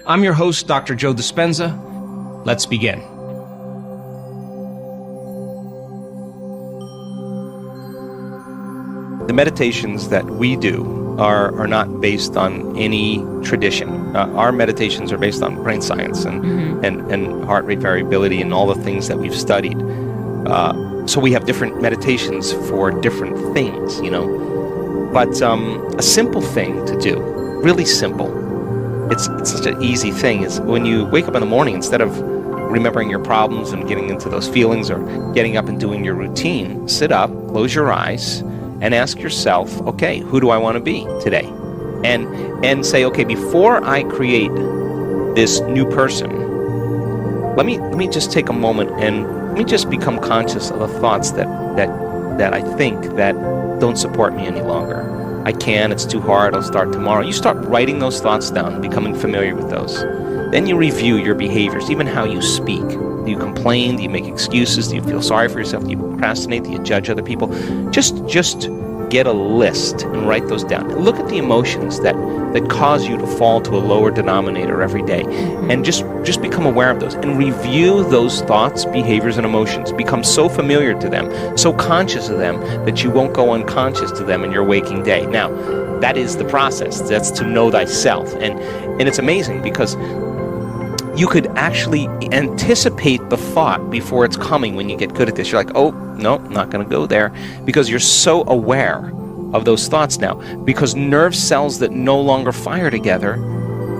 I'm your host, Dr. Joe Dispenza. Let's begin. The meditations that we do are not based on any tradition. Our meditations are based on brain science and heart rate variability and all the things that we've studied. So we have different meditations for different things, you know. But a simple thing to do, really simple, it's such an easy thing, is when you wake up in the morning, instead of remembering your problems and getting into those feelings or getting up and doing your routine, sit up, close your eyes, and ask yourself, okay, who do I want to be today? And say, okay, before I create this new person, let me just take a moment and let me just become conscious of the thoughts that I think that don't support me any longer. I can, it's too hard, I'll start tomorrow. You start writing those thoughts down, becoming familiar with those. Then you review your behaviors, even how you speak. Do you complain? Do you make excuses? Do you feel sorry for yourself? Do you procrastinate? Do you judge other people? Just get a list and write those down. Look at the emotions that cause you to fall to a lower denominator every day, and just become aware of those and review those thoughts, behaviors, and emotions. Become so familiar to them, so conscious of them, that you won't go unconscious to them in your waking day. Now, that is the process. That's to know thyself, and it's amazing because you could actually anticipate the thought before it's coming when you get good at this. You're like, oh, no, not going to go there, because you're so aware of those thoughts now, because nerve cells that no longer fire together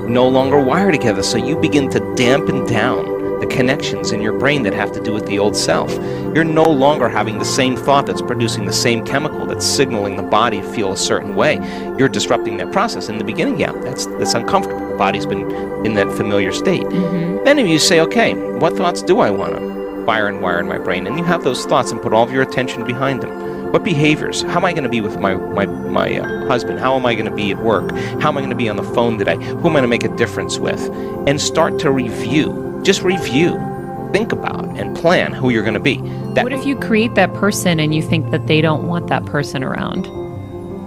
no longer wire together. So you begin to dampen down the connections in your brain that have to do with the old self. You're no longer having the same thought that's producing the same chemical that's signaling the body to feel a certain way. You're disrupting that process. In the beginning, yeah, that's uncomfortable. The body's been in that familiar state. Then if you say, okay, what thoughts do I want to fire and wire in my brain? And you have those thoughts and put all of your attention behind them. What behaviors? How am I going to be with my husband? How am I going to be at work? How am I going to be on the phone today? Who am I going to make a difference with? And start to review. Just review, think about, and plan who you're going to be. What if you create that person and you think that they don't want that person around?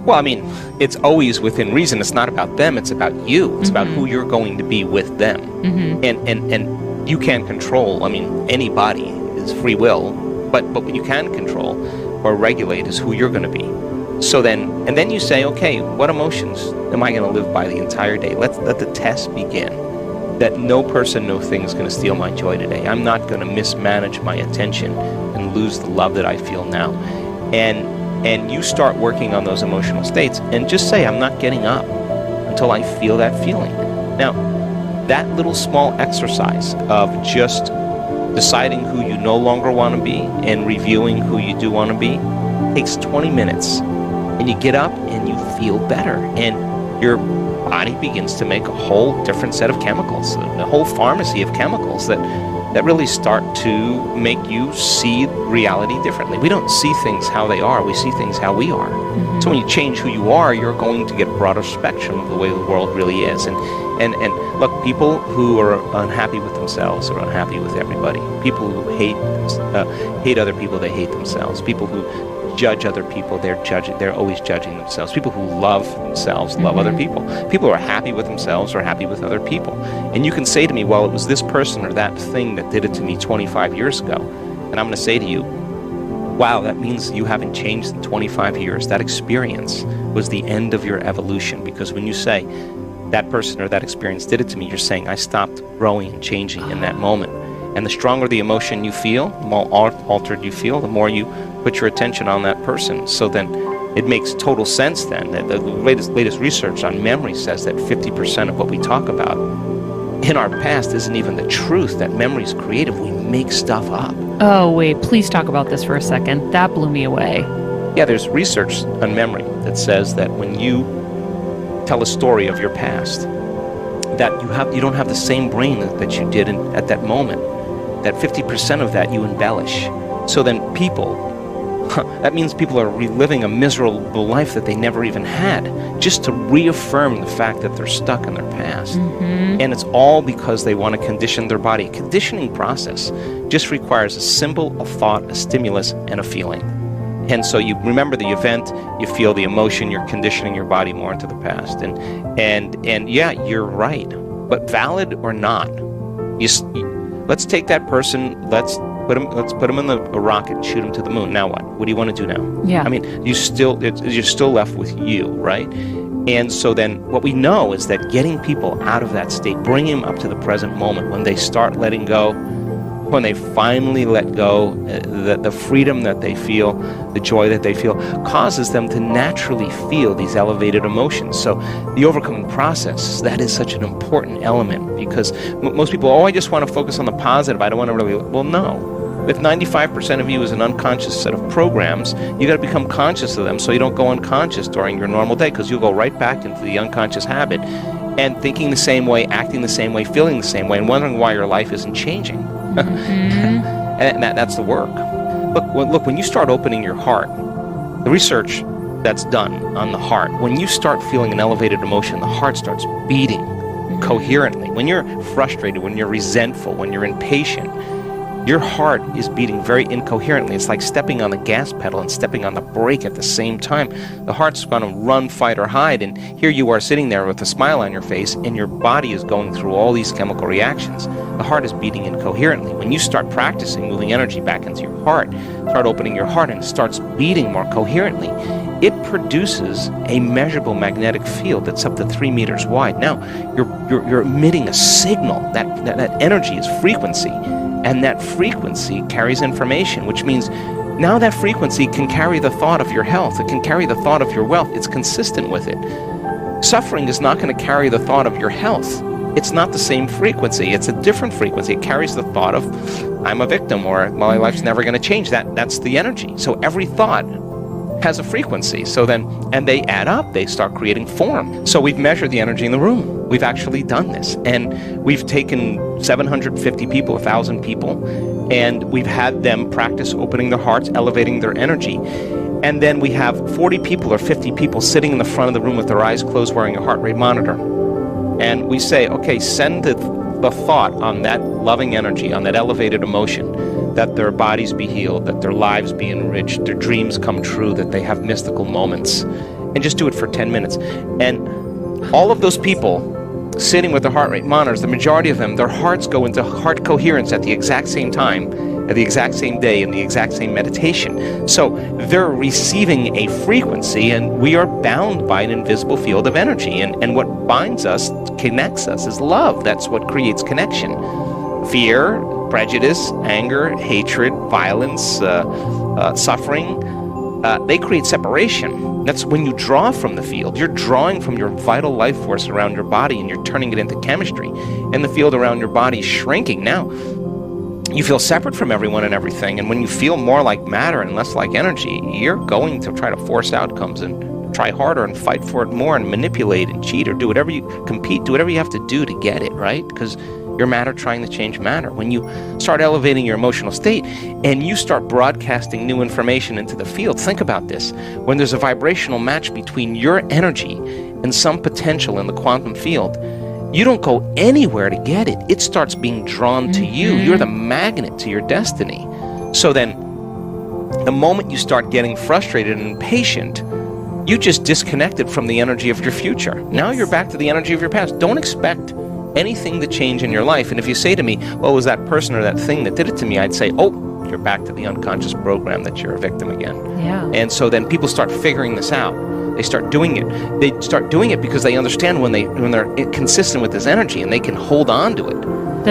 Well, I mean, it's always within reason. It's not about them, it's about you. It's about who you're going to be with them. And you can't control, I mean, anybody is free will, but what you can control or regulate is who you're going to be. So then you say, okay, what emotions am I going to live by the entire day? Let the test begin. That no person, no thing is going to steal my joy today. I'm not going to mismanage my attention and lose the love that I feel now. And you start working on those emotional states and just say, I'm not getting up until I feel that feeling. Now, that little small exercise of just deciding who you no longer want to be and reviewing who you do want to be takes 20 minutes. And you get up and you feel better. And your body begins to make a whole different set of chemicals, a whole pharmacy of chemicals that really start to make you see reality differently. We don't see things how they are, we see things how we are. So when you change who you are, you're going to get a broader spectrum of the way the world really is. And look, people who are unhappy with themselves are unhappy with everybody. People who hate other people, they hate themselves. People who judge other people, they're always judging themselves. People who love themselves love other people. People who are happy with themselves are happy with other people. And you can say to me, well, it was this person or that thing that did it to me 25 years ago. And I'm going to say to you, wow, that means you haven't changed in 25 years. That experience was the end of your evolution, because when you say that person or that experience did it to me, you're saying I stopped growing and changing in that moment. And the stronger the emotion you feel, the more altered you feel, the more you put your attention on that person. So then it makes total sense then that the latest research on memory says that 50% of what we talk about in our past isn't even the truth, that memory is creative. We make stuff up. Oh, wait, please talk about this for a second. That blew me away. Yeah, there's research on memory that says that when you tell a story of your past, that you don't have the same brain that you did at that moment. That 50% of that you embellish. So then that means people are reliving a miserable life that they never even had, just to reaffirm the fact that they're stuck in their past. And it's all because they want to condition their body. A conditioning process just requires a symbol, a thought, a stimulus, and a feeling. And so you remember the event, you feel the emotion, you're conditioning your body more into the past. And yeah, you're right. But valid or not, let's take that person, let's put him in a rocket and shoot him to the moon. Now what? What do you want to do now? Yeah. I mean, you're still left with you, right? And so then what we know is that getting people out of that state, bringing them up to the present moment, when they start letting go, when they finally let go, the freedom that they feel, the joy that they feel, causes them to naturally feel these elevated emotions. So the overcoming process, that is such an important element, because most people, I just want to focus on the positive. I don't want to really, well, no. If 95% of you is an unconscious set of programs, you got to become conscious of them so you don't go unconscious during your normal day, because you'll go right back into the unconscious habit and thinking the same way, acting the same way, feeling the same way, and wondering why your life isn't changing. And that's the work. Look, when you start opening your heart, the research that's done on the heart, when you start feeling an elevated emotion, the heart starts beating coherently. When you're frustrated, when you're resentful, when you're impatient, your heart is beating very incoherently. It's like stepping on the gas pedal and stepping on the brake at the same time. The heart's going to run, fight, or hide, and here you are sitting there with a smile on your face, and your body is going through all these chemical reactions. The heart is beating incoherently. When you start practicing moving energy back into your heart, start opening your heart, and it starts beating more coherently, it produces a measurable magnetic field that's up to 3 meters wide. Now, you're emitting a signal. That energy is frequency. And that frequency carries information, which means now that frequency can carry the thought of your health. It can carry the thought of your wealth. It's consistent with it. Suffering is not going to carry the thought of your health. It's not the same frequency. It's a different frequency. It carries the thought of, I'm a victim, or my life's never going to change. That's the energy. So every thought has a frequency. So then, and they add up, they start creating form. So we've measured the energy in the room. We've actually done this. And we've taken 750 people, 1,000 people, and we've had them practice opening their hearts, elevating their energy. And then we have 40 people or 50 people sitting in the front of the room with their eyes closed, wearing a heart rate monitor. And we say, okay, send the thought on that loving energy, on that elevated emotion, that their bodies be healed, that their lives be enriched, their dreams come true, that they have mystical moments. And just do it for 10 minutes. And all of those people sitting with their heart rate monitors, the majority of them, their hearts go into heart coherence at the exact same time, at the exact same day, in the exact same meditation. So they're receiving a frequency, and we are bound by an invisible field of energy. And what binds us, connects us, is love. That's what creates connection. Fear, prejudice, anger, hatred, violence, suffering, they create separation. That's when you draw from the field. You're drawing from your vital life force around your body, and you're turning it into chemistry. And the field around your body is shrinking. Now, you feel separate from everyone and everything, and when you feel more like matter and less like energy, you're going to try to force outcomes and try harder and fight for it more and manipulate and cheat or do whatever you compete, do whatever you have to do to get it, right? Because you're matter trying to change matter. When you start elevating your emotional state and you start broadcasting new information into the field, think about this. When there's a vibrational match between your energy and some potential in the quantum field, you don't go anywhere to get it. It starts being drawn to you. You're the magnet to your destiny. So then, the moment you start getting frustrated and impatient, you just disconnected from the energy of your future. Now you're back to the energy of your past. Don't expect anything to change in your life. And if you say to me, well, it was that person or that thing that did it to me, I'd say, oh, you're back to the unconscious program that you're a victim again. Yeah. And so then people start figuring this out. They start doing it. They start doing it because they understand when they're consistent with this energy and they can hold on to it.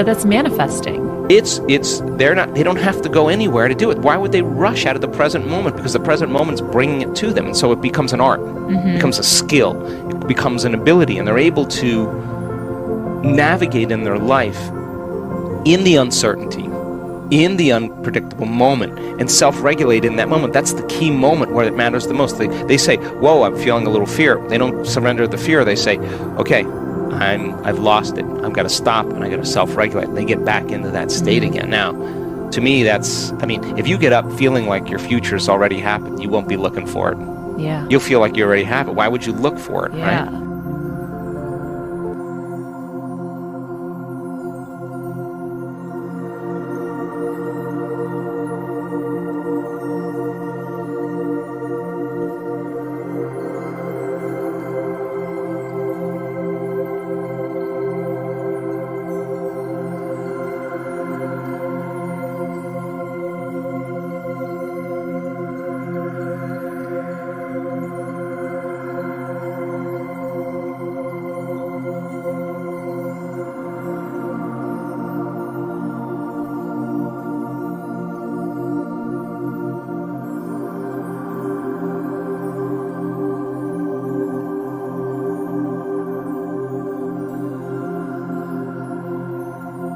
That's manifesting. They don't have to go anywhere to do it. Why would they rush out of the present moment? Because the present moment's bringing it to them. And so it becomes an art. It becomes a skill. It becomes an ability. And they're able to navigate in their life in the uncertainty, in the unpredictable moment, and self-regulate in that moment. That's the key moment where it matters the most. They say, whoa, I'm feeling a little fear. They don't surrender the fear. They say, okay, I've lost it. I've got to stop, and I've got to self-regulate. And they get back into that state again. Now, to me, if you get up feeling like your future's already happened, you won't be looking for it. Yeah. You'll feel like you already have it. Why would you look for it, right?